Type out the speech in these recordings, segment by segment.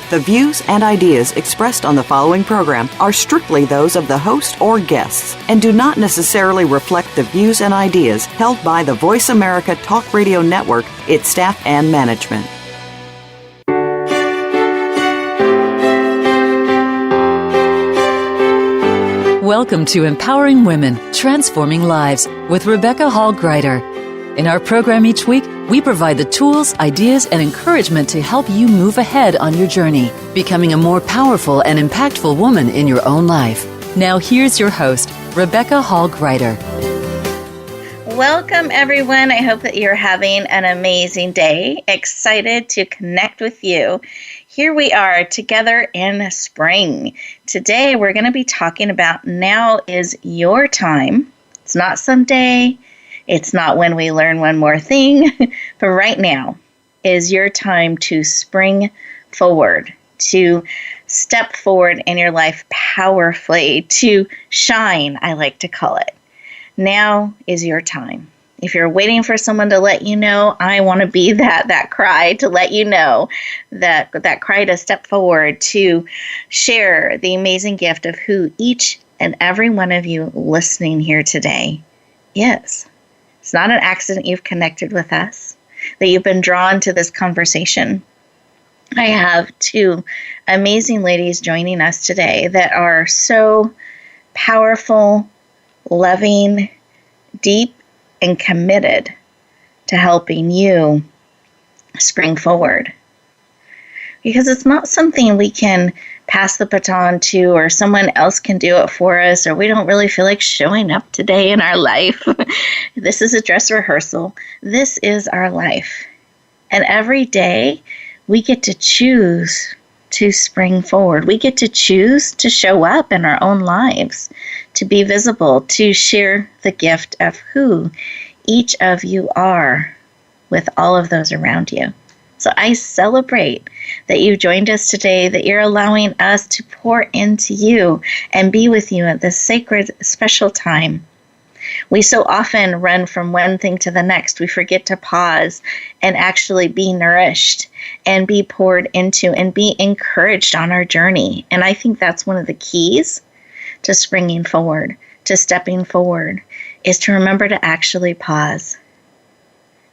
The views and ideas expressed on the following program are strictly those of the host or guests and do not necessarily reflect the views and ideas held by the Voice America Talk Radio Network, its staff, and management. Welcome to Empowering Women, Transforming Lives with Rebecca Hall Gruyter. In our program each week, we provide the tools, ideas, and encouragement to help you move ahead on your journey, becoming a more powerful and impactful woman in your own life. Now here's your host, Rebecca Hall Gruyter. Welcome, everyone. I hope that you're having an amazing day. Excited to connect with you. Here we are together in spring. Today, we're going to be talking about now is your time. It's not someday. It's not when we learn one more thing. But right now is your time to spring forward, to step forward in your life powerfully, to shine, I like to call it. Now is your time. If you're waiting for someone to let you know, I want to be that cry to let you know, that cry to step forward, to share the amazing gift of who each and every one of you listening here today is. It's not an accident you've connected with us, that you've been drawn to this conversation. I have two amazing ladies joining us today that are so powerful, loving, deep, and committed to helping you spring forward. Because it's not something we can pass the baton to, or someone else can do it for us, or we don't really feel like showing up today in our life. This is a dress rehearsal. This is our life. And every day we get to choose to spring forward. We get to choose to show up in our own lives, to be visible, to share the gift of who each of you are with all of those around you. So I celebrate that you joined us today, that you're allowing us to pour into you and be with you at this sacred, special time. We so often run from one thing to the next. We forget to pause and actually be nourished and be poured into and be encouraged on our journey. And I think that's one of the keys to springing forward, to stepping forward, is to remember to actually pause,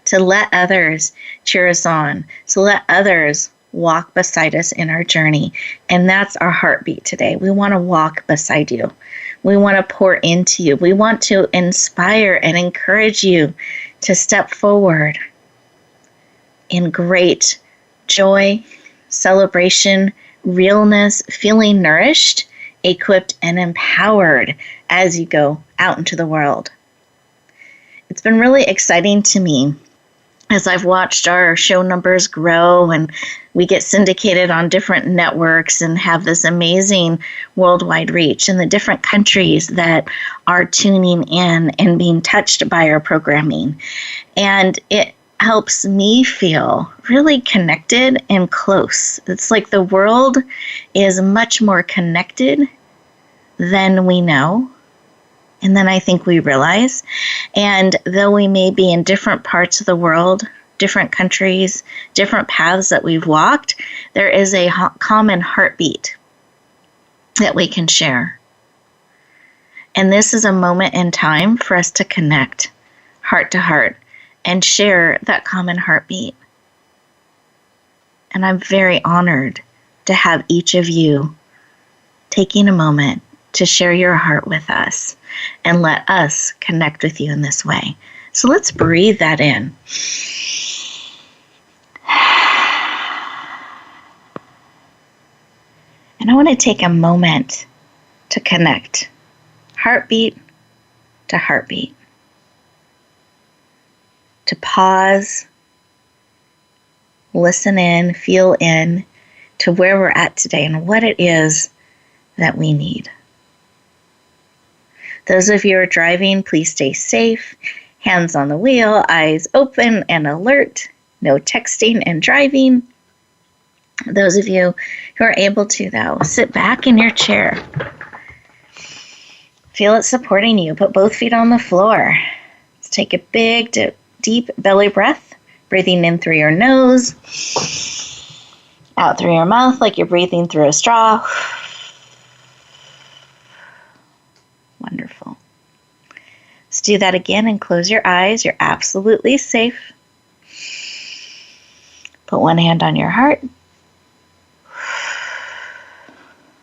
to let others cheer us on, to let others walk beside us in our journey. And that's our heartbeat today. We want to walk beside you. We want to pour into you. We want to inspire and encourage you to step forward in great joy, celebration, realness, feeling nourished, equipped, and empowered as you go out into the world. It's been really exciting to me as I've watched our show numbers grow and we get syndicated on different networks and have this amazing worldwide reach in the different countries that are tuning in and being touched by our programming. And it helps me feel really connected and close. It's like the world is much more connected than we know. And then I think we realize, and though we may be in different parts of the world, different countries, different paths that we've walked, there is a common heartbeat that we can share. And this is a moment in time for us to connect heart to heart and share that common heartbeat. And I'm very honored to have each of you taking a moment to share your heart with us and let us connect with you in this way. So let's breathe that in. And I want to take a moment to connect heartbeat to heartbeat, to pause, listen in, feel in to where we're at today and what it is that we need. Those of you who are driving, please stay safe. Hands on the wheel, eyes open and alert. No texting and driving. Those of you who are able to, though, sit back in your chair. Feel it supporting you. Put both feet on the floor. Let's take a big, deep belly breath, breathing in through your nose Out through your mouth like you're breathing through a straw. Wonderful. Let's do that again and close your eyes. You're absolutely safe. Put one hand on your heart.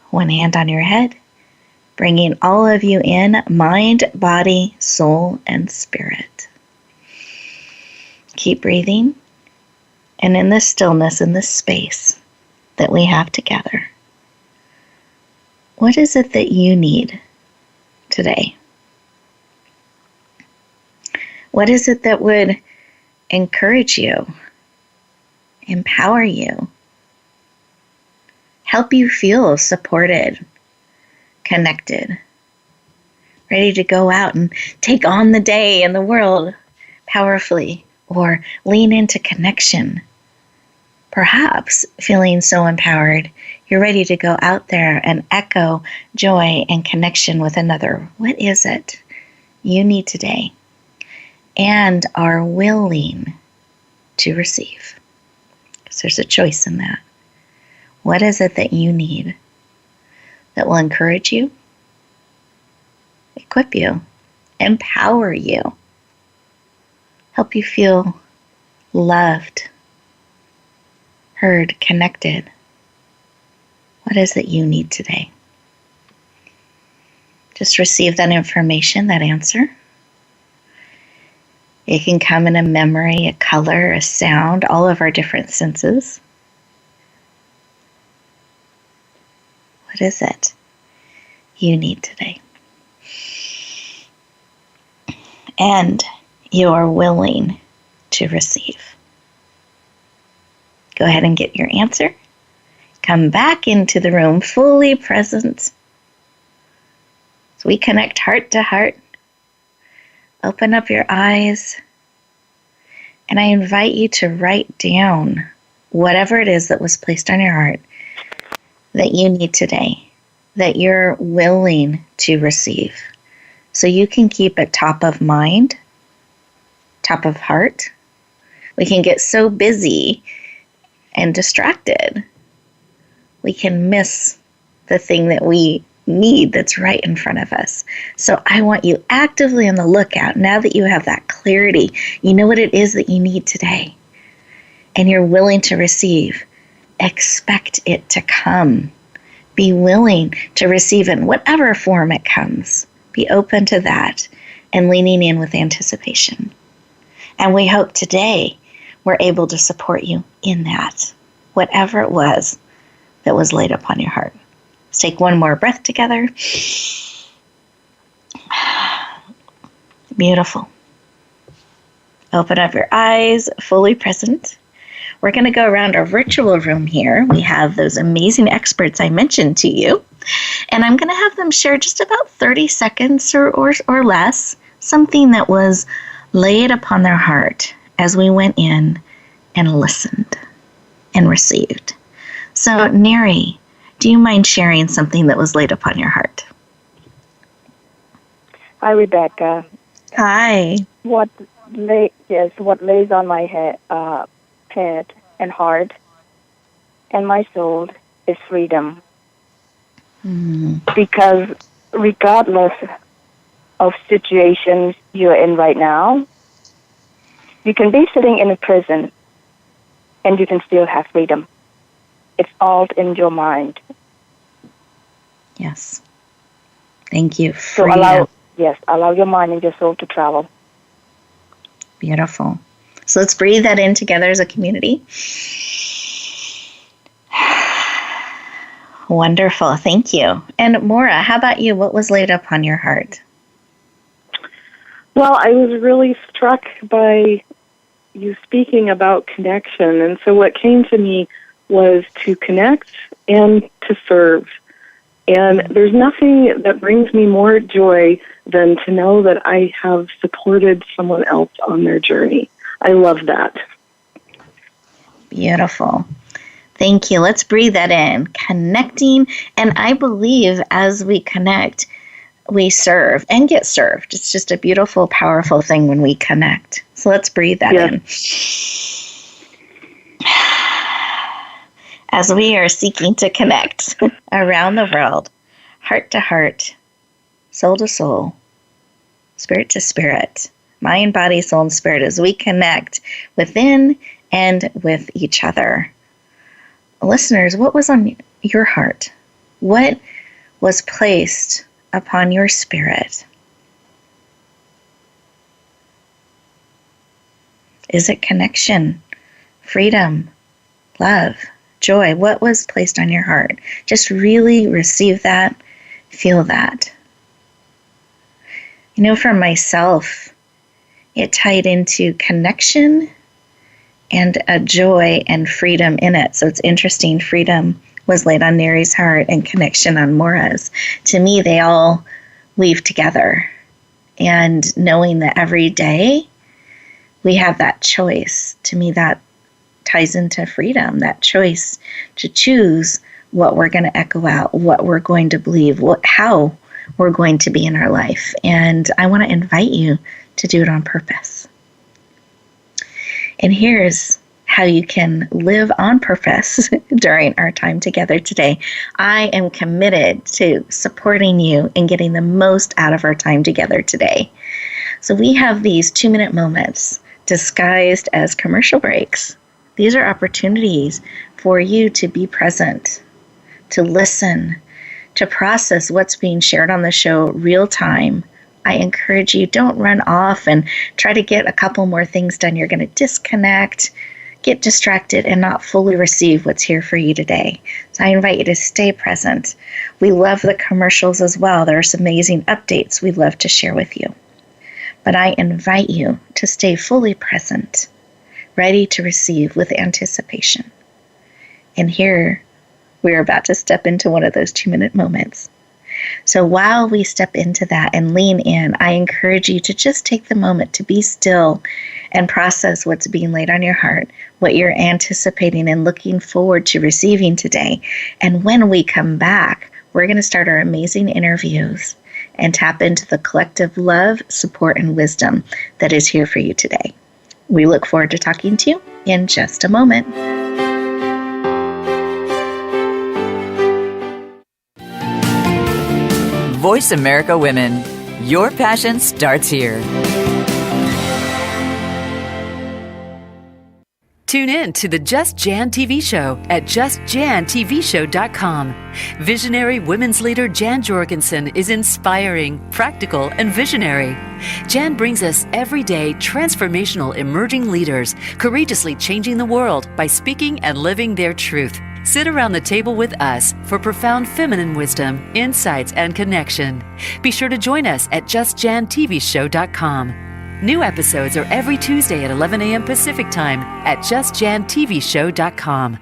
One hand on your head. Bringing all of you in, mind, body, soul, and spirit. Keep breathing. And in this stillness, in this space that we have together, what is it that you need today? What is it that would encourage you, empower you, help you feel supported, connected, ready to go out and take on the day and the world powerfully, or lean into connection? Perhaps feeling so empowered, you're ready to go out there and echo joy and connection with another. What is it you need today and are willing to receive? Because there's a choice in that. What is it that you need that will encourage you, equip you, empower you, help you feel loved, heard, connected? What is it you need today? Just receive that information, that answer. It can come in a memory, a color, a sound, all of our different senses. What is it you need today? And you are willing to receive. Go ahead and get your answer. Come back into the room fully present. So we connect heart to heart. Open up your eyes. And I invite you to write down whatever it is that was placed on your heart that you need today, that you're willing to receive. So you can keep it top of mind, top of heart. We can get so busy and distracted, we can miss the thing that we need that's right in front of us. So I want you actively on the lookout. Now that you have that clarity, you know what it is that you need today, and you're willing to receive. Expect it to come. Be willing to receive it in whatever form it comes. Be open to that and leaning in with anticipation. And we hope today we're able to support you in that, whatever it was that was laid upon your heart. Let's take one more breath together. Beautiful. Open up your eyes, fully present. We're going to go around our virtual room here. We have those amazing experts I mentioned to you. And I'm going to have them share just about 30 seconds or less, something that was laid upon their heart as we went in and listened and received. So, Neary, do you mind sharing something that was laid upon your heart? Hi, Rebecca. Hi. What lays on my head and heart and my soul is freedom. Because regardless of situations you're in right now, you can be sitting in a prison and you can still have freedom. It's all in your mind. Yes. Thank you. Freedom. So allow your mind and your soul to travel. Beautiful. So let's breathe that in together as a community. Wonderful. Thank you. And Maura, how about you? What was laid upon your heart? Well, I was really struck by you speaking about connection. And so what came to me was to connect and to serve. And there's nothing that brings me more joy than to know that I have supported someone else on their journey. I love that. Beautiful. Thank you. Let's breathe that in. Connecting. And I believe as we connect, we serve and get served. It's just a beautiful, powerful thing when we connect. So let's breathe that in. as we are seeking to connect around the world, heart to heart, soul to soul, spirit to spirit, mind, body, soul, and spirit, as we connect within and with each other. Listeners, what was on your heart? What was placed upon your spirit? Is it connection, freedom, love, joy? What was placed on your heart? Just really receive that, feel that. You know, for myself, it tied into connection and a joy and freedom in it. So it's interesting. Freedom was laid on Neary's heart and connection on Maura's. To me, they all weave together. And knowing that every day we have that choice, to me, that ties into freedom, that choice to choose what we're going to echo out, what we're going to believe, how we're going to be in our life. And I want to invite you to do it on purpose. And here's how you can live on purpose during our time together today. I am committed to supporting you and getting the most out of our time together today. So we have these 2-minute moments disguised as commercial breaks. These are opportunities for you to be present, to listen, to process what's being shared on the show real time. I encourage you, don't run off and try to get a couple more things done. You're going to disconnect, get distracted, and not fully receive what's here for you today. So I invite you to stay present. We love the commercials as well. There are some amazing updates we'd love to share with you. But I invite you to stay fully present, ready to receive with anticipation. And here, we're about to step into one of those 2-minute moments. So while we step into that and lean in, I encourage you to just take the moment to be still and process what's being laid on your heart, what you're anticipating and looking forward to receiving today. And when we come back, we're going to start our amazing interviews and tap into the collective love, support, and wisdom that is here for you today. We look forward to talking to you in just a moment. Voice America Women. Your passion starts here. Tune in to the Just Jan TV show at justjantvshow.com. Visionary women's leader Jan Jorgensen is inspiring, practical, and visionary. Jan brings us everyday transformational emerging leaders, courageously changing the world by speaking and living their truth. Sit around the table with us for profound feminine wisdom, insights, and connection. Be sure to join us at justjantvshow.com. New episodes are every Tuesday at 11 a.m. Pacific Time at justjantvshow.com.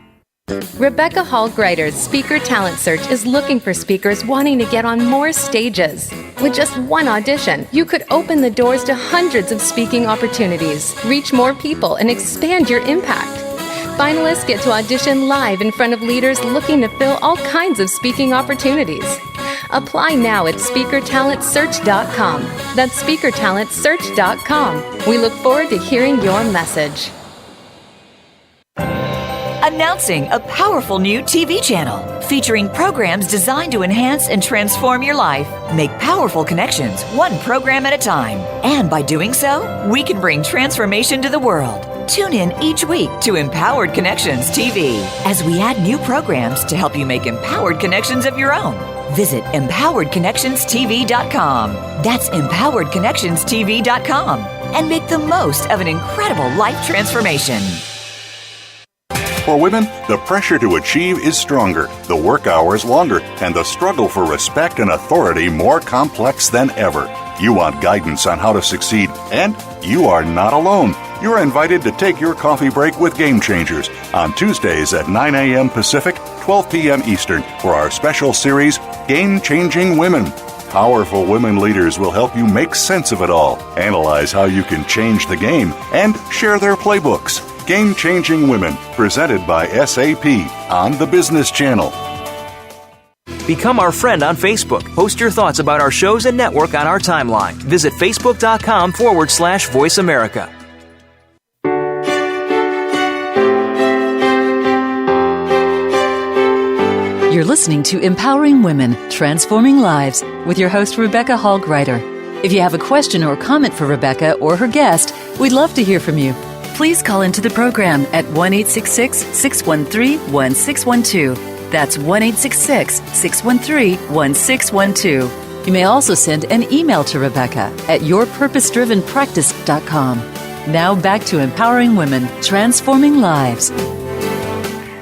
Rebecca Hall Gruyter's Speaker Talent Search is looking for speakers wanting to get on more stages. With just one audition, you could open the doors to hundreds of speaking opportunities, reach more people, and expand your impact. Finalists get to audition live in front of leaders looking to fill all kinds of speaking opportunities. Apply now at speakertalentsearch.com. That's speakertalentsearch.com. We look forward to hearing your message. Announcing a powerful new TV channel featuring programs designed to enhance and transform your life. Make powerful connections, one program at a time. And by doing so, we can bring transformation to the world. Tune in each week to Empowered Connections TV as we add new programs to help you make empowered connections of your own. Visit empoweredconnectionstv.com. That's empoweredconnectionstv.com and make the most of an incredible life transformation. For women, the pressure to achieve is stronger, the work hours longer, and the struggle for respect and authority more complex than ever. You want guidance on how to succeed, and you are not alone. You're invited to take your coffee break with Game Changers on Tuesdays at 9 a.m. Pacific, 12 p.m. Eastern for our special series, Game Changing Women. Powerful women leaders will help you make sense of it all, analyze how you can change the game, and share their playbooks. Game Changing Women, presented by SAP on the Business Channel. Become our friend on Facebook. Post your thoughts about our shows and network on our timeline. Visit facebook.com/Voice America. You're listening to Empowering Women, Transforming Lives with your host, Rebecca Hall Gruyter. If you have a question or comment for Rebecca or her guest, we'd love to hear from you. Please call into the program at 1-866-613-1612. That's 1-866-613-1612. You may also send an email to Rebecca at yourpurposedrivenpractice.com. Now back to Empowering Women, Transforming Lives.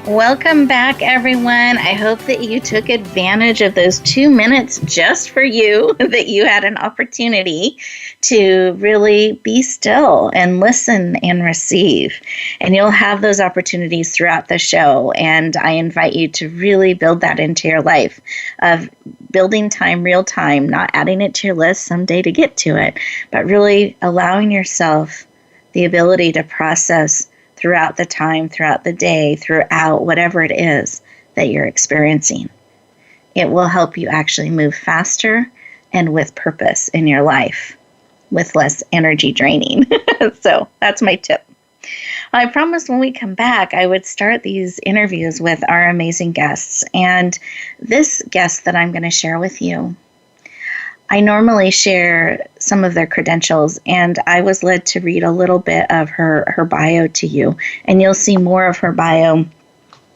Welcome back, everyone. I hope that you took advantage of those 2 minutes just for you, that you had an opportunity to really be still and listen and receive. And you'll have those opportunities throughout the show. And I invite you to really build that into your life of building time, real time, not adding it to your list someday to get to it, but really allowing yourself the ability to process throughout the time, throughout the day, throughout whatever it is that you're experiencing. It will help you actually move faster and with purpose in your life, with less energy draining. So that's my tip. I promised when we come back, I would start these interviews with our amazing guests. And this guest that I'm going to share with you, I normally share some of their credentials, and I was led to read a little bit of her bio to you. And you'll see more of her bio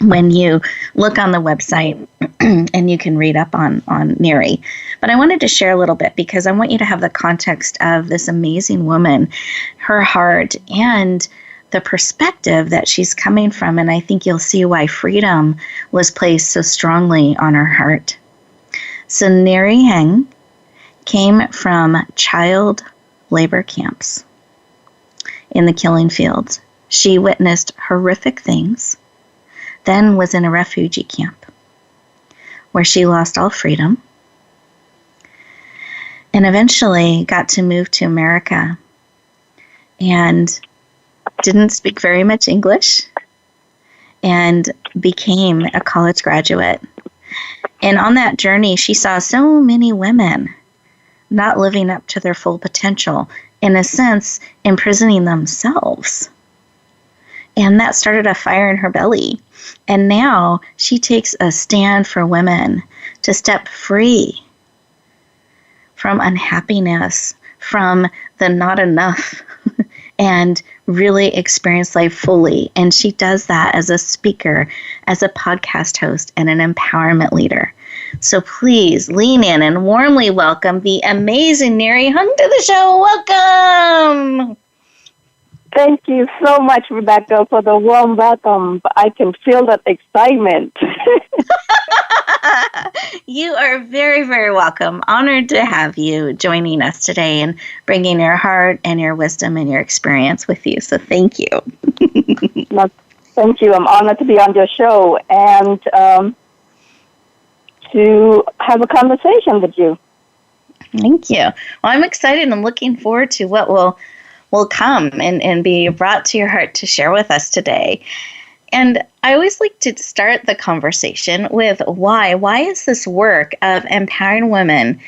when you look on the website and you can read up on Neary. But I wanted to share a little bit because I want you to have the context of this amazing woman, her heart, and the perspective that she's coming from. And I think you'll see why freedom was placed so strongly on her heart. So Neary Heng came from child labor camps in the killing fields. She witnessed horrific things, then was in a refugee camp where she lost all freedom and eventually got to move to America and didn't speak very much English and became a college graduate. And on that journey, she saw so many women not living up to their full potential, in a sense, imprisoning themselves. And that started a fire in her belly. And now she takes a stand for women to step free from unhappiness, from the not enough, and really experience life fully. And she does that as a speaker, as a podcast host, and an empowerment leader. So please lean in and warmly welcome the amazing Neary Heng to the show. Welcome! Thank you so much, Rebecca, for the warm welcome. I can feel that excitement. You are very, very welcome. Honored to have you joining us today and bringing your heart and your wisdom and your experience with you. So thank you. Well, thank you. I'm honored to be on your show and to have a conversation with you. Thank you. Well, I'm excited and looking forward to what will come and be brought to your heart to share with us today. And I always like to start the conversation with why. Why is this work of empowering women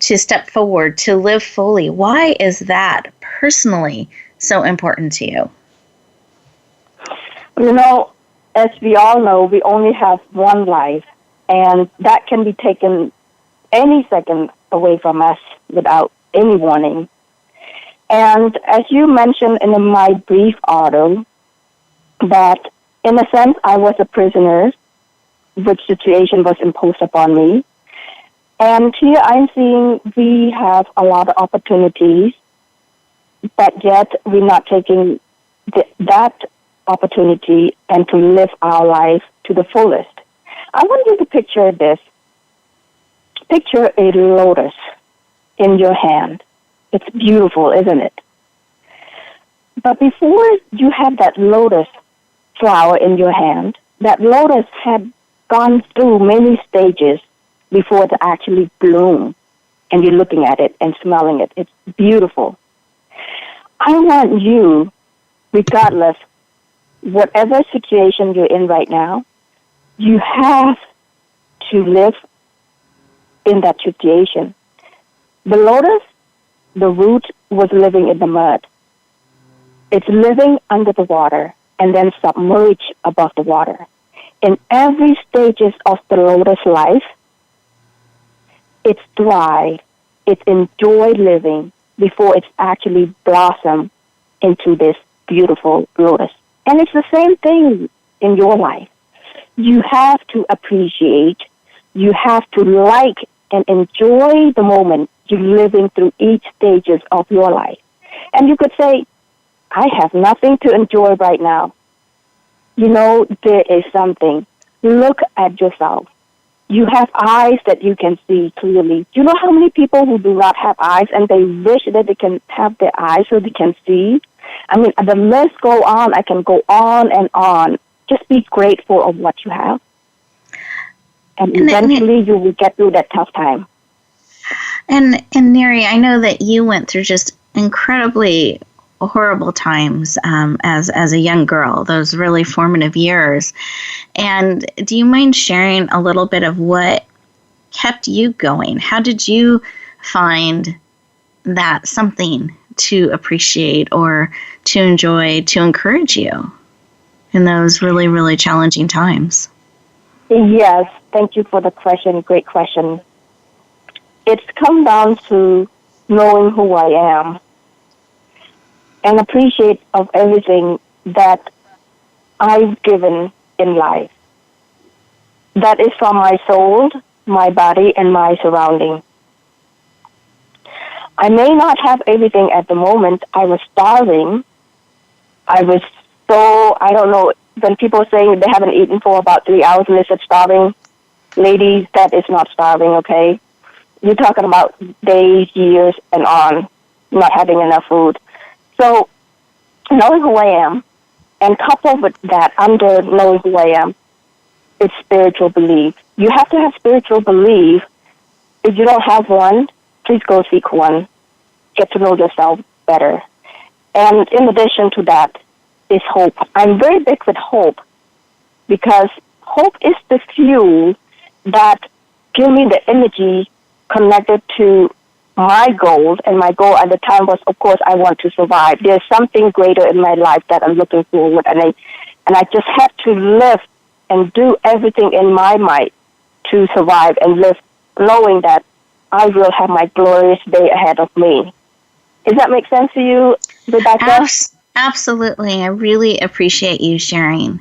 to step forward, to live fully? Why is that personally so important to you? You know, as we all know, we only have one life, and that can be taken any second away from us without any warning. And as you mentioned in my brief article, that in a sense I was a prisoner, which situation was imposed upon me. And here I'm seeing we have a lot of opportunities, but yet we're not taking that opportunity and to live our life to the fullest. I want you to picture this. Picture a lotus in your hand. It's beautiful, isn't it? But before you have that lotus flower in your hand, that lotus had gone through many stages before to actually bloom. And you're looking at it and smelling it. It's beautiful. I want you, regardless, whatever situation you're in right now, you have to live in that situation. The lotus, the root was living in the mud. It's living under the water and then submerged above the water. in every stages of the lotus life, it's dry, it's enjoy living before it's actually blossomed into this beautiful lotus. And it's the same thing in your life. You have to appreciate, you have to like and enjoy the moment you're living through each stages of your life. And you could say, I have nothing to enjoy right now. You know, there is something. Look at yourself. You have eyes that you can see clearly. Do you know how many people who do not have eyes and they wish that they can have their eyes so they can see? I mean, the list go on. I can go on and on. Just be grateful of what you have. And eventually you will get through that tough time. And Neary, I know that you went through just incredibly horrible times as a young girl, those really formative years. And do you mind sharing a little bit of what kept you going? How did you find that something to appreciate or to enjoy, to encourage you in those really, really challenging times? Yes, thank you for the question. Great question. It's come down to knowing who I am and appreciate of everything that I've given in life. That is from my soul, my body, and my surrounding. I may not have everything at the moment. I was starving. I was so, I don't know, when people say they haven't eaten for about 3 hours and they said starving, ladies, that is not starving, okay? You're talking about days, years, and on, not having enough food. So, knowing who I am, and coupled with that, under knowing who I am, it's spiritual belief. You have to have spiritual belief. If you don't have one, please go seek one. Get to know yourself better. And in addition to that is hope. I'm very big with hope because hope is the fuel that gives me the energy connected to my goals, and my goal at the time was, of course, I want to survive. There's something greater in my life that I'm looking forward, and I just have to live and do everything in my might to survive and live, knowing that I will have my glorious day ahead of me. Does that make sense to you, Rebecca? Absolutely. I really appreciate you sharing,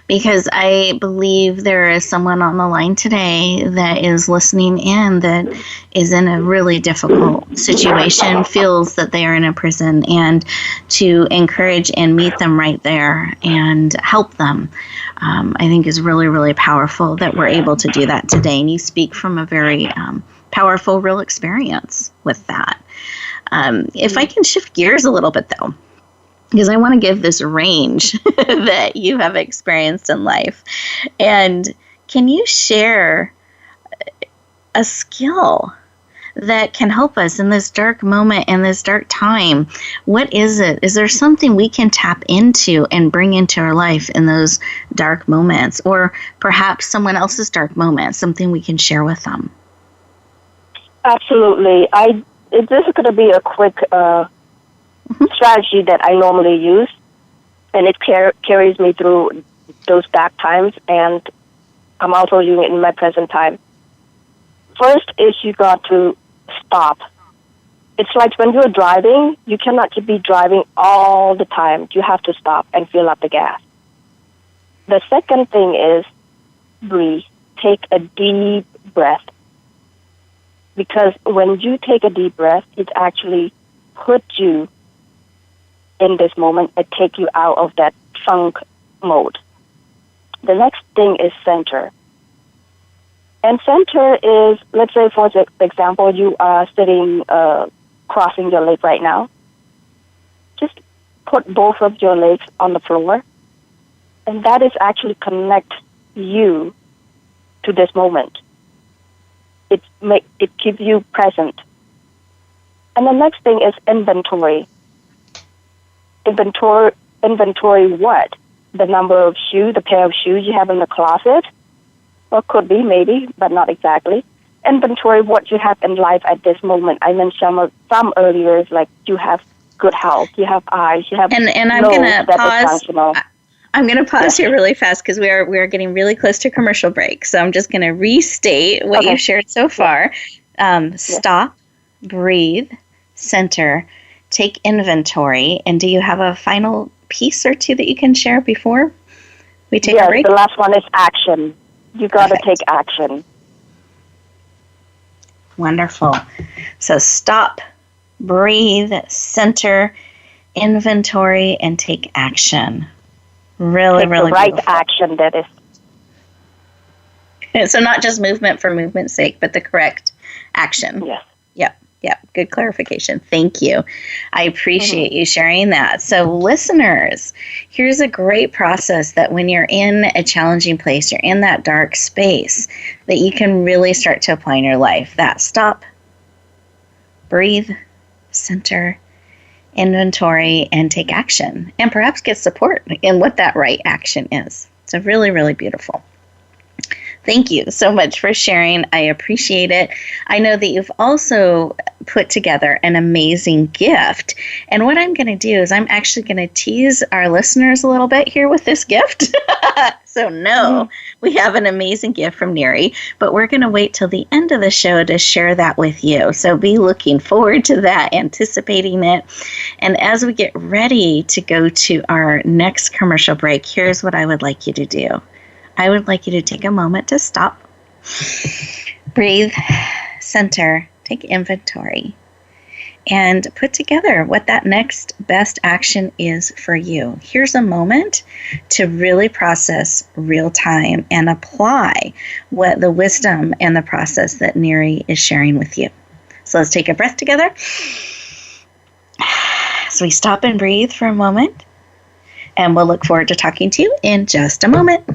because I believe there is someone on the line today that is listening in that is in a really difficult situation, feels that they are in a prison, and to encourage and meet them right there and help them, I think is really, really powerful that we're able to do that today. And you speak from a very powerful, real experience with that. If I can shift gears a little bit, though, because I want to give this range that you have experienced in life. And can you share a skill that can help us in this dark moment and this dark time? What is it? Is there something we can tap into and bring into our life in those dark moments, or perhaps someone else's dark moment, something we can share with them? Absolutely. This is going to be a quick strategy that I normally use, and it carries me through those dark times, and I'm also using it in my present time. First is you got to stop. It's like when you're driving, you cannot be driving all the time. You have to stop and fill up the gas. The second thing is breathe. Take a deep breath. Because when you take a deep breath, it actually puts you in this moment and take you out of that funk mode. The next thing is center. And center is, let's say for example, you are sitting, crossing your leg right now. Just put both of your legs on the floor, and that is actually connect you to this moment. It keeps you present. And the next thing is inventory. Inventory what? The number of shoes, the pair of shoes you have in the closet? Or could be, maybe, but not exactly. Inventory what you have in life at this moment. I mentioned some earlier, like you have good health, you have eyes, you have and I'm going to pause. I'm going to pause here really fast because we are getting really close to commercial break. So I'm just going to restate what you've shared so far. Stop, breathe, center, take inventory. And do you have a final piece or two that you can share before we take a break? The last one is action. You got to take action. Wonderful. So stop, breathe, center, inventory, and take action. Really, take really the right beautiful. Action, that is. So not just movement for movement's sake, but the correct action. Yes. Yep. Good clarification. Thank you. I appreciate you sharing that. So listeners, here's a great process that when you're in a challenging place, you're in that dark space, that you can really start to apply in your life. That stop, breathe, center, inventory, and take action. And perhaps get support in what that right action is. So really, really beautiful. Thank you so much for sharing. I appreciate it. I know that you've also put together an amazing gift. And what I'm going to do is I'm actually going to tease our listeners a little bit here with this gift. So we have an amazing gift from Neary, but we're going to wait till the end of the show to share that with you. So be looking forward to that, anticipating it. And as we get ready to go to our next commercial break, here's what I would like you to do. I would like you to take a moment to stop, breathe, center, take inventory, and put together what that next best action is for you. Here's a moment to really process real time and apply what the wisdom and the process that Neary is sharing with you. So let's take a breath together. So we stop and breathe for a moment, and we'll look forward to talking to you in just a moment.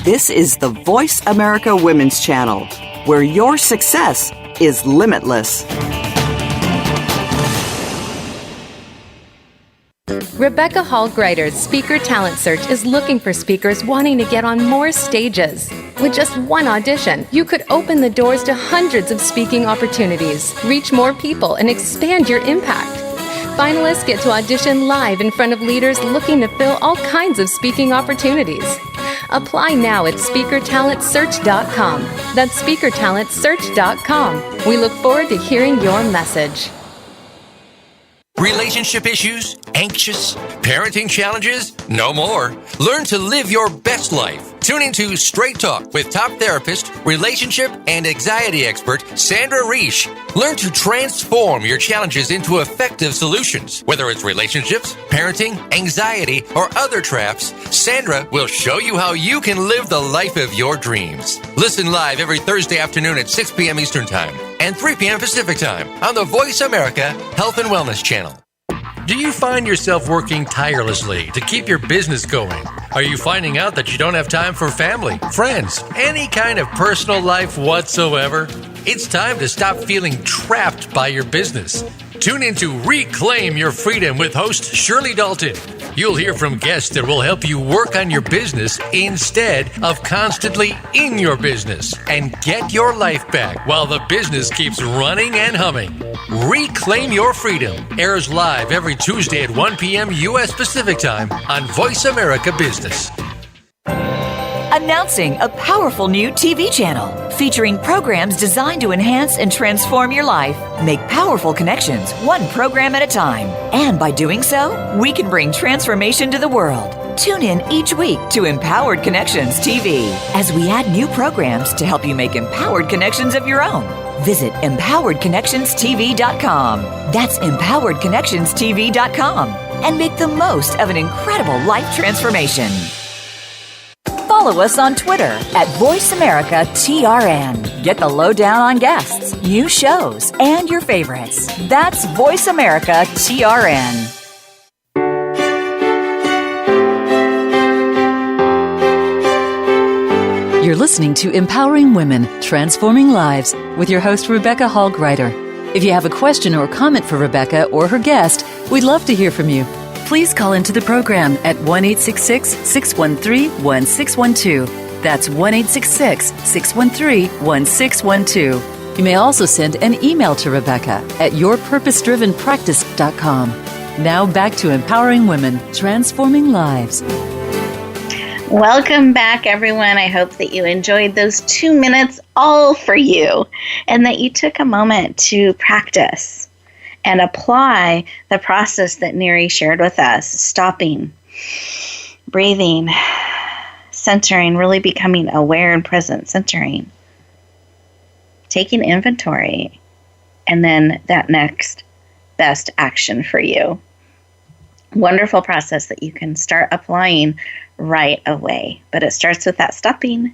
This is the Voice America Women's Channel, where your success is limitless. Rebecca Hall Gruyter's Speaker Talent Search is looking for speakers wanting to get on more stages. With just one audition, you could open the doors to hundreds of speaking opportunities, reach more people, and expand your impact. Finalists get to audition live in front of leaders looking to fill all kinds of speaking opportunities. Apply now at SpeakerTalentSearch.com. That's SpeakerTalentSearch.com. We look forward to hearing your message. Relationship issues? Anxious? Parenting challenges? No more. Learn to live your best life. Tune into Straight Talk with top therapist, relationship, and anxiety expert Sandra Reish. Learn to transform your challenges into effective solutions. Whether it's relationships, parenting, anxiety, or other traps, Sandra will show you how you can live the life of your dreams. Listen live every Thursday afternoon at 6 p.m. Eastern Time and 3 p.m. Pacific Time on the Voice America Health and Wellness Channel. Do you find yourself working tirelessly to keep your business going? Are you finding out that you don't have time for family, friends, any kind of personal life whatsoever? It's time to stop feeling trapped by your business. Tune in to Reclaim Your Freedom with host Shirley Dalton. You'll hear from guests that will help you work on your business instead of constantly in your business and get your life back while the business keeps running and humming. Reclaim Your Freedom airs live every Tuesday at 1 p.m. U.S. Pacific Time on Voice America Business. Announcing a powerful new TV channel featuring programs designed to enhance and transform your life. Make powerful connections, one program at a time. And by doing so, we can bring transformation to the world. Tune in each week to Empowered Connections TV as we add new programs to help you make empowered connections of your own. Visit EmpoweredConnectionsTV.com. That's EmpoweredConnectionsTV.com. And make the most of an incredible life transformation. Follow us on Twitter at VoiceAmericaTRN. Get the lowdown on guests, new shows, and your favorites. That's VoiceAmericaTRN. You're listening to Empowering Women, Transforming Lives with your host, Rebecca Hall Gruyter. If you have a question or comment for Rebecca or her guest, we'd love to hear from you. Please call into the program at 1-866-613-1612. That's 1-866-613-1612. You may also send an email to Rebecca at yourpurposedrivenpractice.com. Now back to empowering women, transforming lives. Welcome back, everyone. I hope that you enjoyed those 2 minutes all for you and that you took a moment to practice and apply the process that Neary shared with us, stopping, breathing, centering, really becoming aware and present, centering, taking inventory, and then that next best action for you. Wonderful process that you can start applying right away. But it starts with that stopping,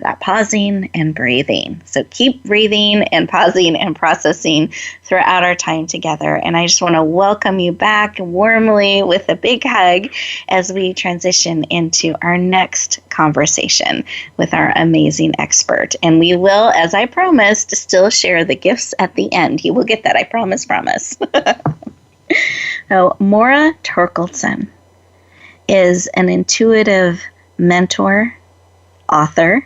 that pausing, and breathing. So keep breathing and pausing and processing throughout our time together. And I just want to welcome you back warmly with a big hug as we transition into our next conversation with our amazing expert. And we will, as I promised, still share the gifts at the end. You will get that, I promise. So, Maura Torkildson is an intuitive mentor, author,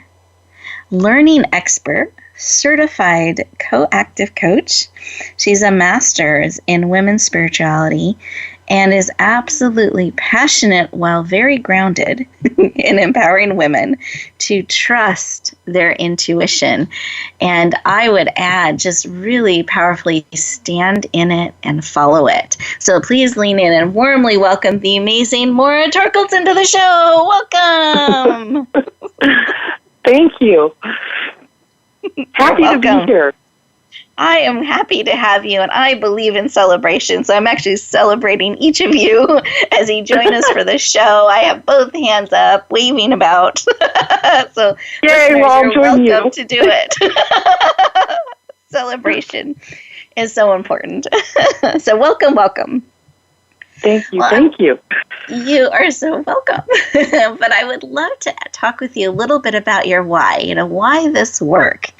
learning expert, certified co-active coach. She's a master's in women's spirituality and is absolutely passionate while very grounded in empowering women to trust their intuition. And I would add, just really powerfully stand in it and follow it. So please lean in and warmly welcome the amazing Maura Torkildson to the show. Welcome. Thank you. Happy to be here. I am happy to have you, and I believe in celebration, so I'm actually celebrating each of you as you join us for the show. I have both hands up, waving about. So yay, well, you're welcome to do it. Celebration is so important. So welcome. Thank you. Well, thank you. You are so welcome. But I would love to talk with you a little bit about your why. Why this work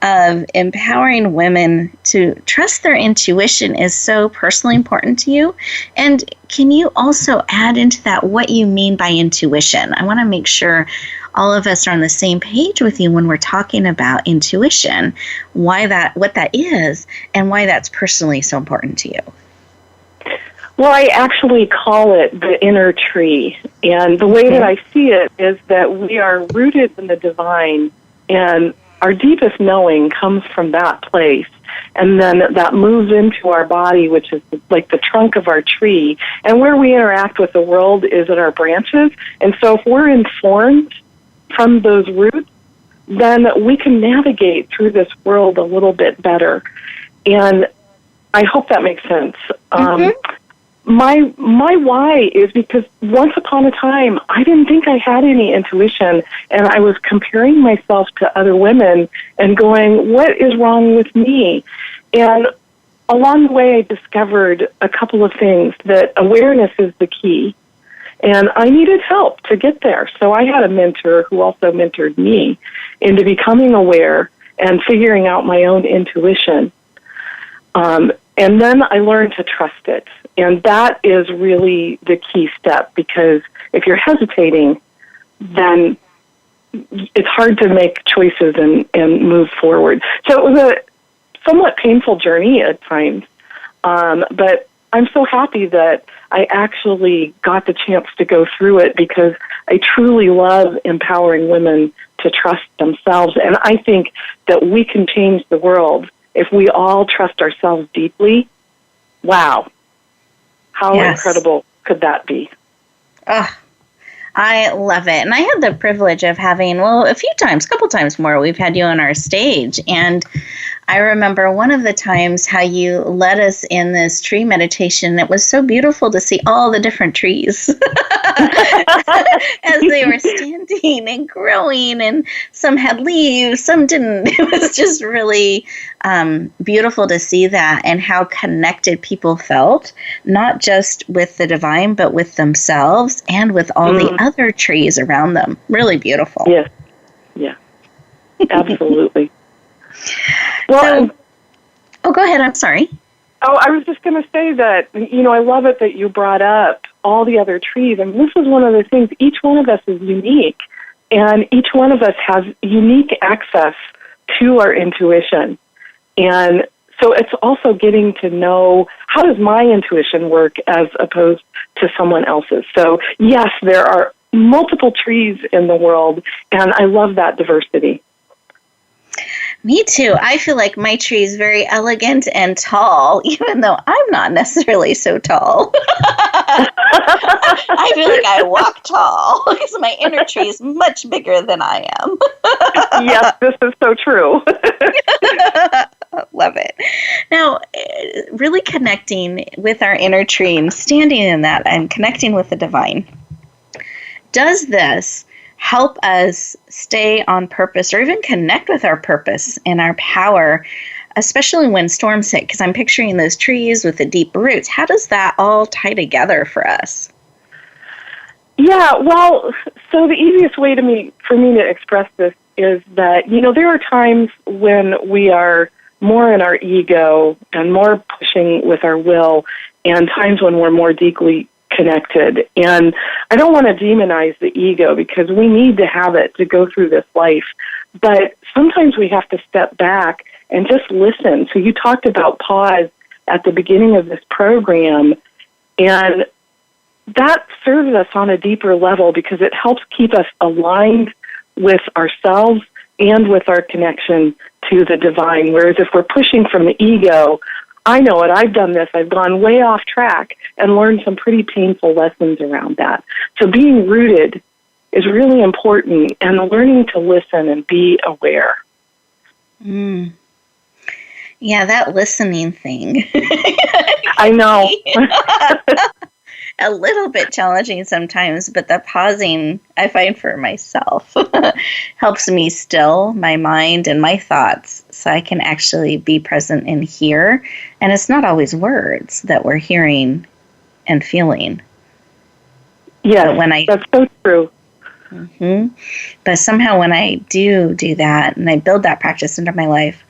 of empowering women to trust their intuition is so personally important to you. And can you also add into that what you mean by intuition? I want to make sure all of us are on the same page with you when we're talking about intuition, what that is, and why that's personally so important to you. Well, I actually call it the inner tree. And the way that I see it is that we are rooted in the divine, and our deepest knowing comes from that place. And then that moves into our body, which is like the trunk of our tree. And where we interact with the world is in our branches. And so if we're informed from those roots, then we can navigate through this world a little bit better. And I hope that makes sense. My why is because once upon a time, I didn't think I had any intuition, and I was comparing myself to other women and going, what is wrong with me? And along the way, I discovered a couple of things, that awareness is the key, and I needed help to get there. So I had a mentor who also mentored me into becoming aware and figuring out my own intuition. And then I learned to trust it. And that is really the key step, because if you're hesitating, then it's hard to make choices and move forward. So it was a somewhat painful journey at times, but I'm so happy that I actually got the chance to go through it, because I truly love empowering women to trust themselves. And I think that we can change the world if we all trust ourselves deeply. Wow. How incredible could that be? Oh, I love it. And I had the privilege of having, a couple times more, we've had you on our stage. And I remember one of the times how you led us in this tree meditation. It was so beautiful to see all the different trees as they were standing and growing, and some had leaves, some didn't. It was just really beautiful to see that, and how connected people felt, not just with the divine, but with themselves and with all the other trees around them. Really beautiful. Yeah, absolutely. Well, go ahead. I'm sorry. Oh, I was just going to say that, I love it that you brought up all the other trees. And this is one of the things, each one of us is unique. And each one of us has unique access to our intuition. And so it's also getting to know, how does my intuition work as opposed to someone else's? So yes, there are multiple trees in the world, and I love that diversity. Me too. I feel like my tree is very elegant and tall, even though I'm not necessarily so tall. I feel like I walk tall because my inner tree is much bigger than I am. Yes, this is so true. Love it. Now, really connecting with our inner tree and standing in that and connecting with the divine. Does this help us stay on purpose or even connect with our purpose and our power, especially when storms hit? Because I'm picturing those trees with the deep roots. How does that all tie together for us? Yeah, well, so the easiest way for me to express this is that, there are times when we are more in our ego and more pushing with our will, and times when we're more deeply connected. And I don't want to demonize the ego because we need to have it to go through this life. But sometimes we have to step back and just listen. So you talked about pause at the beginning of this program, and that serves us on a deeper level because it helps keep us aligned with ourselves and with our connection to the divine. Whereas if we're pushing from the ego, I know it, I've done this, I've gone way off track and learned some pretty painful lessons around that. So being rooted is really important, and learning to listen and be aware. Yeah, that listening thing. I know. A little bit challenging sometimes, but the pausing I find for myself helps me still my mind and my thoughts so I can actually be present and hear. And it's not always words that we're hearing and feeling. Yeah, that's so true. But somehow when I do that and I build that practice into my life,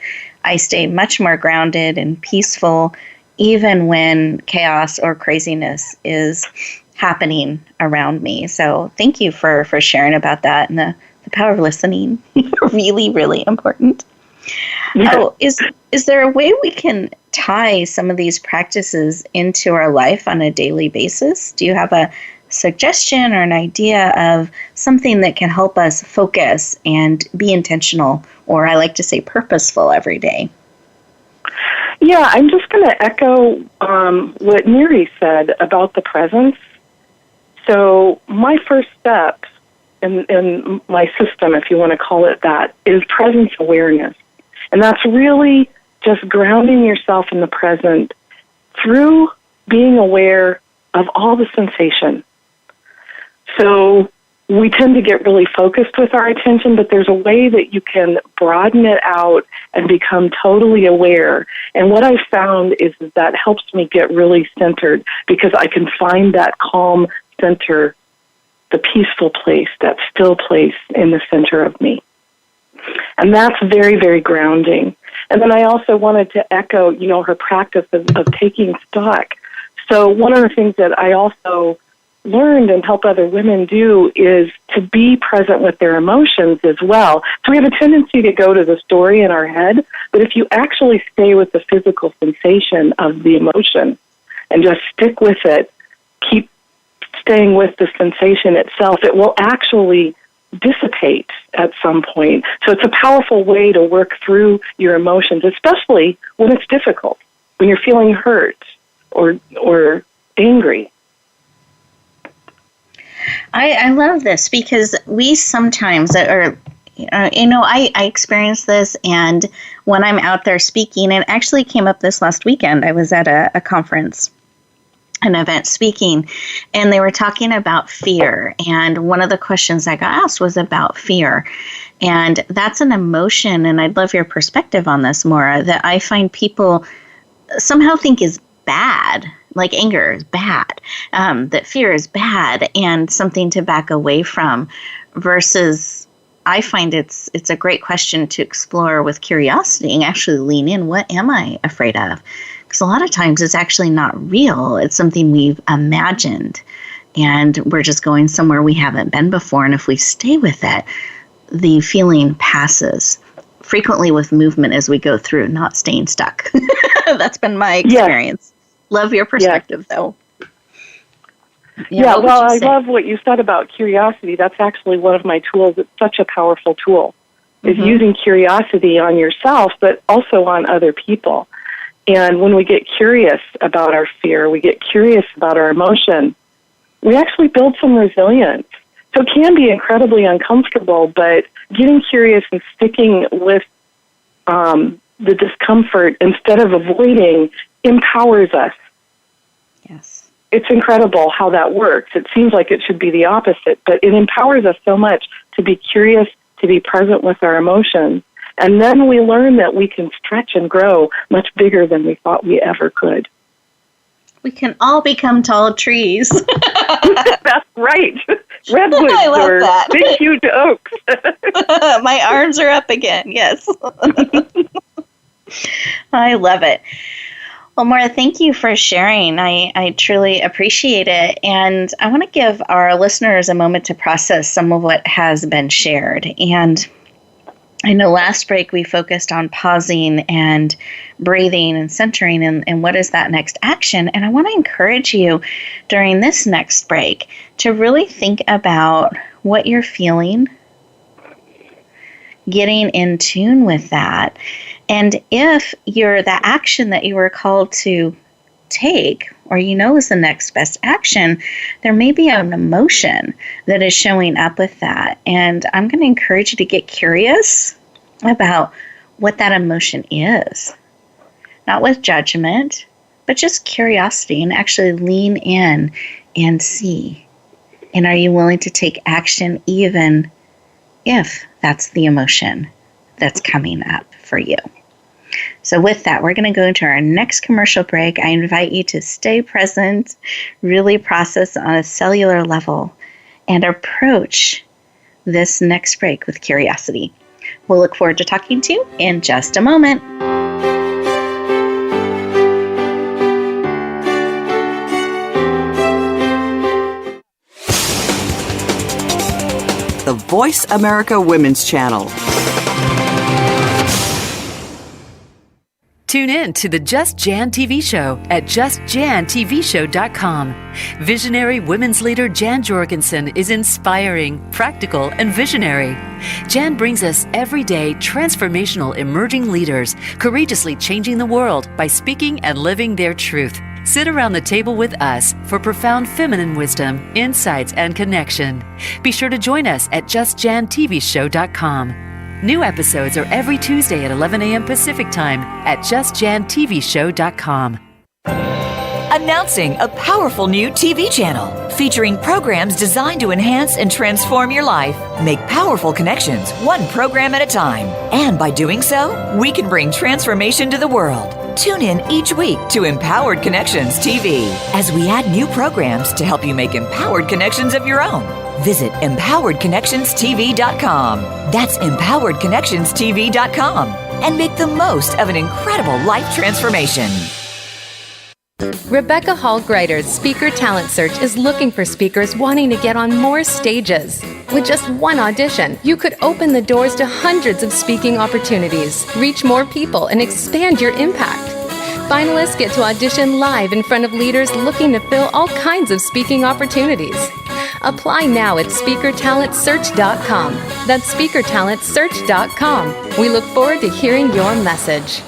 I stay much more grounded and peaceful, even when chaos or craziness is happening around me. So thank you for sharing about that, and the power of listening. Really, really important. Yeah. Oh, is there a way we can tie some of these practices into our life on a daily basis? Do you have a suggestion or an idea of something that can help us focus and be intentional, or I like to say purposeful every day? Yeah, I'm just going to echo what Neary said about the presence. So my first step in my system, if you want to call it that, is presence awareness. And that's really just grounding yourself in the present through being aware of all the sensation. So we tend to get really focused with our attention, but there's a way that you can broaden it out and become totally aware. And what I've found is that helps me get really centered because I can find that calm center, the peaceful place, that still place in the center of me. And that's very, very grounding. And then I also wanted to echo, her practice of taking stock. So one of the things that I also learned and help other women do is to be present with their emotions as well. So we have a tendency to go to the story in our head, but if you actually stay with the physical sensation of the emotion and just stick with it, keep staying with the sensation itself, it will actually dissipate at some point. So it's a powerful way to work through your emotions, especially when it's difficult, when you're feeling hurt or angry. I love this because we sometimes I experience this, and when I'm out there speaking, and actually came up this last weekend, I was at a conference, an event speaking, and they were talking about fear. And one of the questions I got asked was about fear. And that's an emotion, and I'd love your perspective on this, Maura, that I find people somehow think is bad. Like anger is bad, that fear is bad and something to back away from, versus I find it's a great question to explore with curiosity and actually lean in. What am I afraid of? Because a lot of times it's actually not real. It's something we've imagined. and we're just going somewhere we haven't been before. And if we stay with it, the feeling passes. Frequently with movement as we go through, not staying stuck. That's been my experience. Love your perspective, though. Well, I love what you said about curiosity. That's actually one of my tools. It's such a powerful tool. Is using curiosity on yourself, but also on other people. And when we get curious about our fear, we get curious about our emotion, we actually build some resilience. So it can be incredibly uncomfortable, but getting curious and sticking with the discomfort instead of avoiding empowers us. Yes. It's incredible how that works. It seems like it should be the opposite, but it empowers us so much to be curious, to be present with our emotions. And then we learn that we can stretch and grow much bigger than we thought we ever could. We can all become tall trees. That's right. Redwoods or big, huge oaks. My arms are up again, yes. I love it. Well, Maura, thank you for sharing. I truly appreciate it. And I want to give our listeners a moment to process some of what has been shared. And I know last break we focused on pausing and breathing and centering and what is that next action. And I want to encourage you during this next break to really think about what you're feeling, getting in tune with that. And if you're the action that you were called to take, or is the next best action, there may be an emotion that is showing up with that. And I'm going to encourage you to get curious about what that emotion is. Not with judgment, but just curiosity, and actually lean in and see. And are you willing to take action even if that's the emotion that's coming up for you? So with that, we're going to go into our next commercial break. I invite you to stay present, really process on a cellular level, and approach this next break with curiosity. We'll look forward to talking to you in just a moment. The Voice America Women's Channel. Tune in to the Just Jan TV show at justjantvshow.com. Visionary women's leader Jan Jorgensen is inspiring, practical, and visionary. Jan brings us everyday transformational emerging leaders, courageously changing the world by speaking and living their truth. Sit around the table with us for profound feminine wisdom, insights, and connection. Be sure to join us at justjantvshow.com. New episodes are every Tuesday at 11 a.m. Pacific Time at justjantvshow.com. Announcing a powerful new TV channel featuring programs designed to enhance and transform your life. Make powerful connections, one program at a time. And by doing so, we can bring transformation to the world. Tune in each week to Empowered Connections TV as we add new programs to help you make empowered connections of your own. Visit empoweredconnectionstv.com. That's empoweredconnectionstv.com. And make the most of an incredible life transformation. Rebecca Hall Gruyter's Speaker Talent Search is looking for speakers wanting to get on more stages. With just one audition, you could open the doors to hundreds of speaking opportunities, reach more people, and expand your impact. Finalists get to audition live in front of leaders looking to fill all kinds of speaking opportunities. Apply now at speakertalentsearch.com. That's speakertalentsearch.com. We look forward to hearing your message.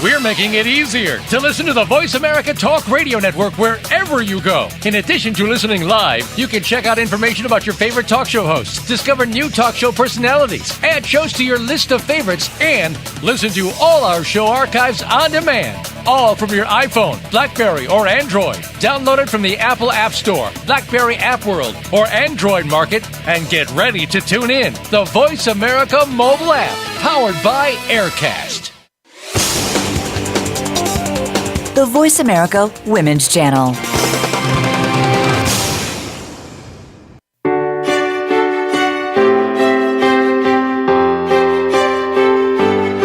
We're making it easier to listen to the Voice America Talk Radio Network wherever you go. In addition to listening live, you can check out information about your favorite talk show hosts, discover new talk show personalities, add shows to your list of favorites, and listen to all our show archives on demand. All from your iPhone, BlackBerry, or Android. Download it from the Apple App Store, BlackBerry App World, or Android Market, and get ready to tune in. The Voice America mobile app, powered by Aircast. The Voice America Women's Channel.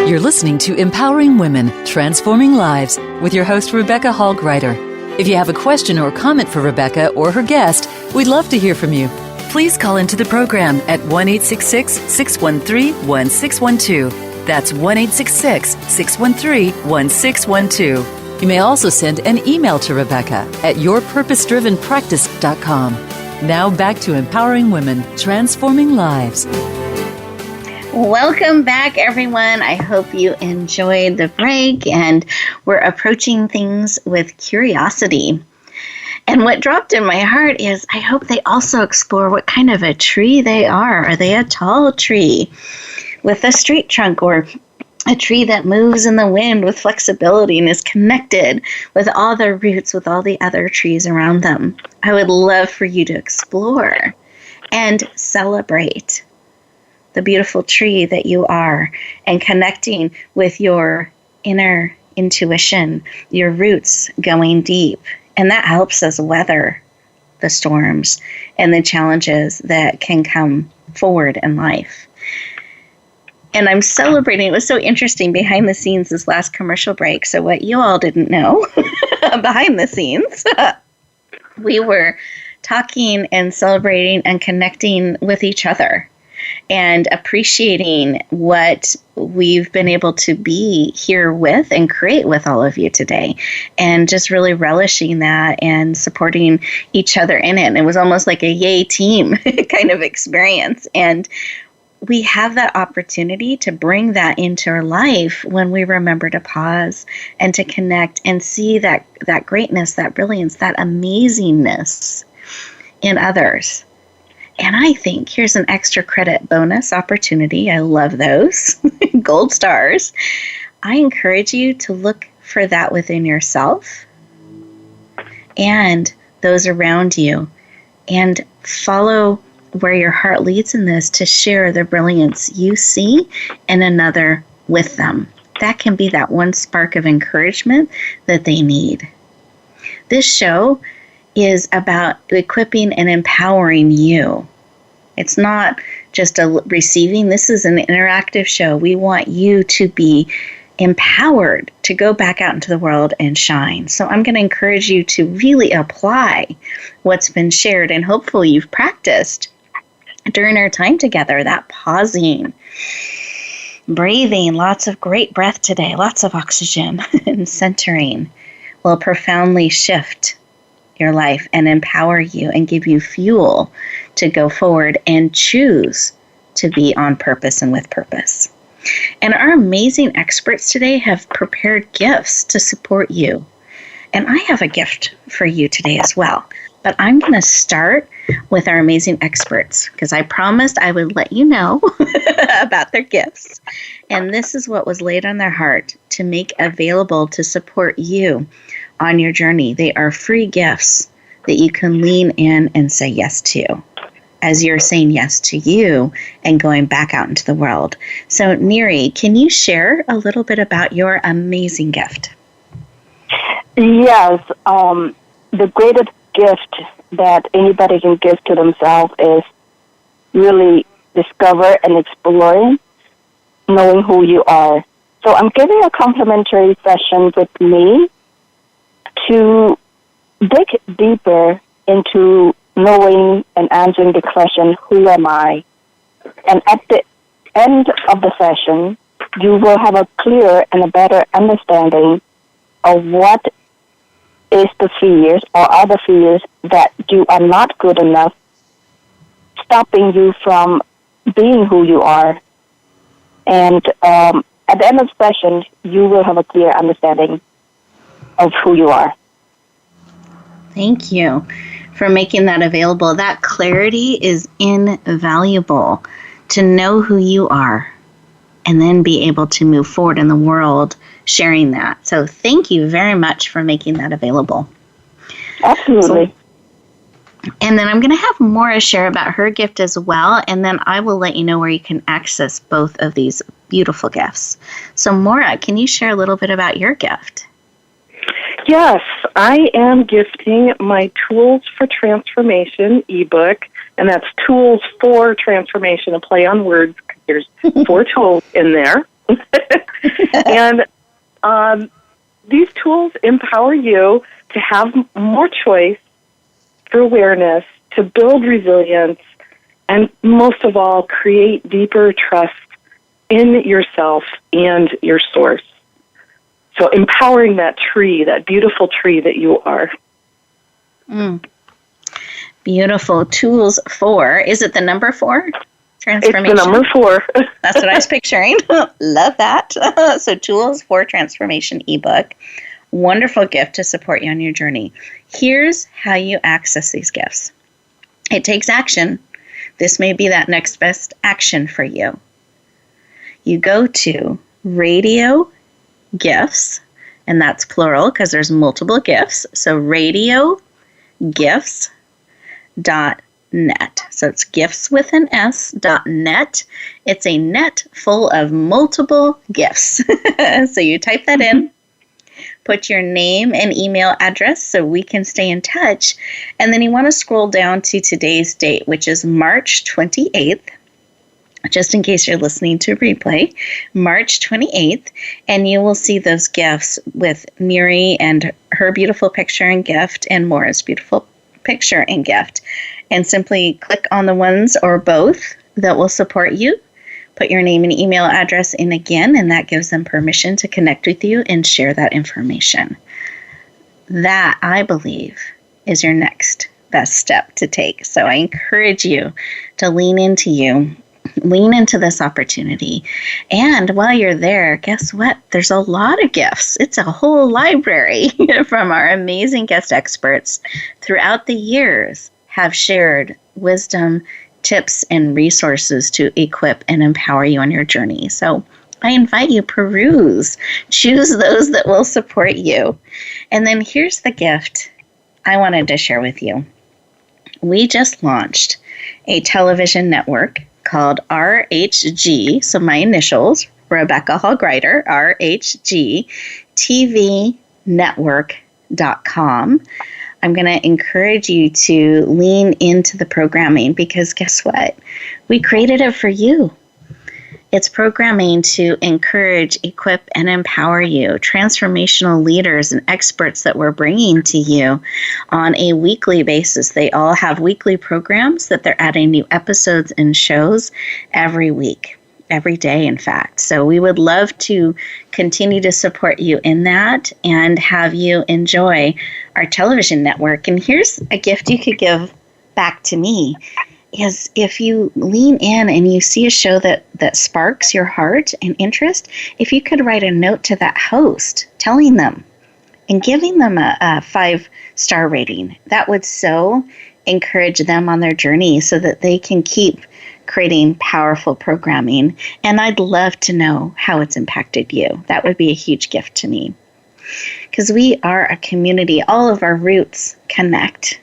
You're listening to Empowering Women, Transforming Lives with your host, Rebecca Hall Gruyter. If you have a question or comment for Rebecca or her guest, we'd love to hear from you. Please call into the program at 1-866-613-1612. That's 1-866-613-1612. You may also send an email to Rebecca at yourpurposedrivenpractice.com. Now back to Empowering Women, Transforming Lives. Welcome back, everyone. I hope you enjoyed the break, and we're approaching things with curiosity. And what dropped in my heart is I hope they also explore what kind of a tree they are. Are they a tall tree with a straight trunk, or a tree that moves in the wind with flexibility and is connected with all the roots with all the other trees around them? I would love for you to explore and celebrate the beautiful tree that you are, and connecting with your inner intuition, your roots going deep. And that helps us weather the storms and the challenges that can come forward in life. And I'm celebrating. It was so interesting behind the scenes this last commercial break. So what you all didn't know behind the scenes, we were talking and celebrating and connecting with each other and appreciating what we've been able to be here with and create with all of you today, and just really relishing that and supporting each other in it. And it was almost like a yay team kind of experience. And we have that opportunity to bring that into our life when we remember to pause and to connect and see that greatness, that brilliance, that amazingness in others. And I think here's an extra credit bonus opportunity. I love those. Gold stars. I encourage you to look for that within yourself and those around you, and follow where your heart leads in this to share the brilliance you see in another with them. That can be that one spark of encouragement that they need. This show is about equipping and empowering you. It's not just a receiving. This is an interactive show. We want you to be empowered to go back out into the world and shine. So I'm going to encourage you to really apply what's been shared, and hopefully you've practiced during our time together, that pausing, breathing, lots of great breath today, lots of oxygen, and centering will profoundly shift your life and empower you and give you fuel to go forward and choose to be on purpose and with purpose. And our amazing experts today have prepared gifts to support you. And I have a gift for you today as well. But I'm going to start with our amazing experts, because I promised I would let you know about their gifts. And this is what was laid on their heart to make available to support you on your journey. They are free gifts that you can lean in and say yes to, as you're saying yes to you and going back out into the world. So, Neary, can you share a little bit about your amazing gift? Yes. The greatest gift that anybody can give to themselves is really discover and exploring, knowing who you are. So I'm giving a complimentary session with me to dig deeper into knowing and answering the question, who am I? And at the end of the session, you will have a clearer and a better understanding of what is the fears or other fears that you are not good enough, stopping you from being who you are. And at the end of the session, you will have a clear understanding of who you are. Thank you for making that available. That clarity is invaluable, to know who you are and then be able to move forward in the world sharing that. So thank you very much for making that available. Absolutely. And then I'm going to have Maura share about her gift as well, and then I will let you know where you can access both of these beautiful gifts. So Maura, can you share a little bit about your gift? Yes, I am gifting my Tools for Transformation ebook, and that's Tools for Transformation, a play on words. There's 4 tools in there. And these tools empower you to have more choice, for awareness, to build resilience, and most of all, create deeper trust in yourself and your source. So empowering that tree, that beautiful tree that you are. Beautiful. Tools 4. Is it the number 4? Transformation. It's the number 4. That's what I was picturing. Love that. So Tools 4 Transformation ebook. Wonderful gift to support you on your journey. Here's how you access these gifts. It takes action. This may be that next best action for you. You go to Radio Gifts, and that's plural because there's multiple gifts. So radiogifts.net. So it's gifts with an S.net. It's a net full of multiple gifts. So you type that in, put your name and email address so we can stay in touch. And then you want to scroll down to today's date, which is March 28th. Just in case you're listening to a replay, March 28th, and you will see those gifts with Neary and her beautiful picture and gift and Maura's beautiful picture and gift. And simply click on the ones or both that will support you. Put your name and email address in again, and that gives them permission to connect with you and share that information. That, I believe, is your next best step to take. So I encourage you to lean into this opportunity. And while you're there, guess what? There's a lot of gifts. It's a whole library from our amazing guest experts throughout the years have shared wisdom, tips, and resources to equip and empower you on your journey. So I invite you, peruse, choose those that will support you. And then here's the gift I wanted to share with you. We just launched a television network called RHG, so my initials, Rebecca Hall Gruyter, RHG TV Network.com. I'm going to encourage you to lean into the programming because guess what? We created it for you. It's programming to encourage, equip, and empower you, transformational leaders and experts that we're bringing to you on a weekly basis. They all have weekly programs that they're adding new episodes and shows every week, every day, in fact. So we would love to continue to support you in that and have you enjoy our television network. And here's a gift you could give back to me. Is if you lean in and you see a show that sparks your heart and interest, if you could write a note to that host telling them and giving them a 5-star rating, that would so encourage them on their journey so that they can keep creating powerful programming. And I'd love to know how it's impacted you. That would be a huge gift to me. Because we are a community. All of our roots connect.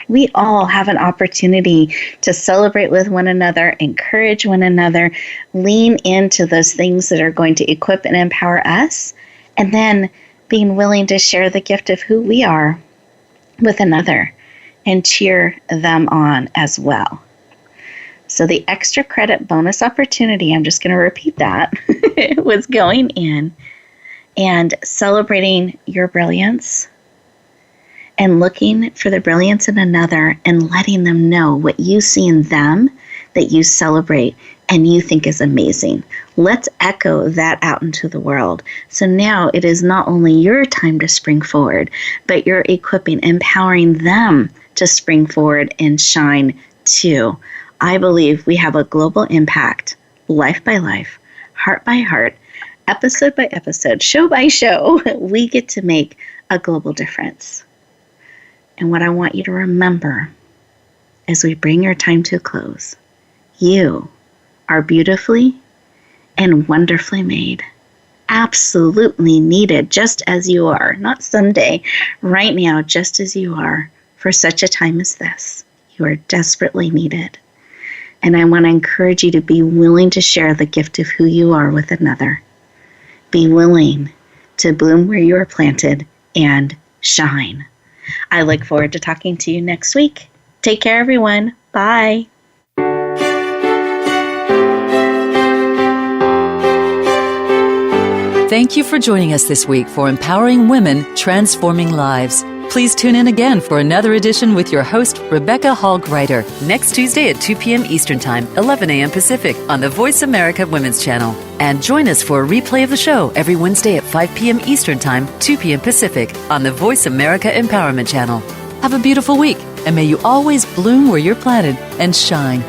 We all have an opportunity to celebrate with one another, encourage one another, lean into those things that are going to equip and empower us, and then being willing to share the gift of who we are with another and cheer them on as well. So the extra credit bonus opportunity, I'm just going to repeat that, was going in and celebrating your brilliance and looking for the brilliance in another and letting them know what you see in them that you celebrate and you think is amazing. Let's echo that out into the world. So now it is not only your time to spring forward, but you're equipping, empowering them to spring forward and shine too. I believe we have a global impact, life by life, heart by heart, episode by episode, show by show. We get to make a global difference. And what I want you to remember as we bring your time to a close, you are beautifully and wonderfully made, absolutely needed just as you are, not someday, right now, just as you are, for such a time as this. You are desperately needed. And I want to encourage you to be willing to share the gift of who you are with another. Be willing to bloom where you are planted and shine. I look forward to talking to you next week. Take care, everyone. Bye. Thank you for joining us this week for Empowering Women, Transforming Lives. Please tune in again for another edition with your host, Rebecca Hall Gruyter, next Tuesday at 2 p.m. Eastern Time, 11 a.m. Pacific on the Voice America Women's Channel. And join us for a replay of the show every Wednesday at 5 p.m. Eastern Time, 2 p.m. Pacific on the Voice America Empowerment Channel. Have a beautiful week, and may you always bloom where you're planted and shine.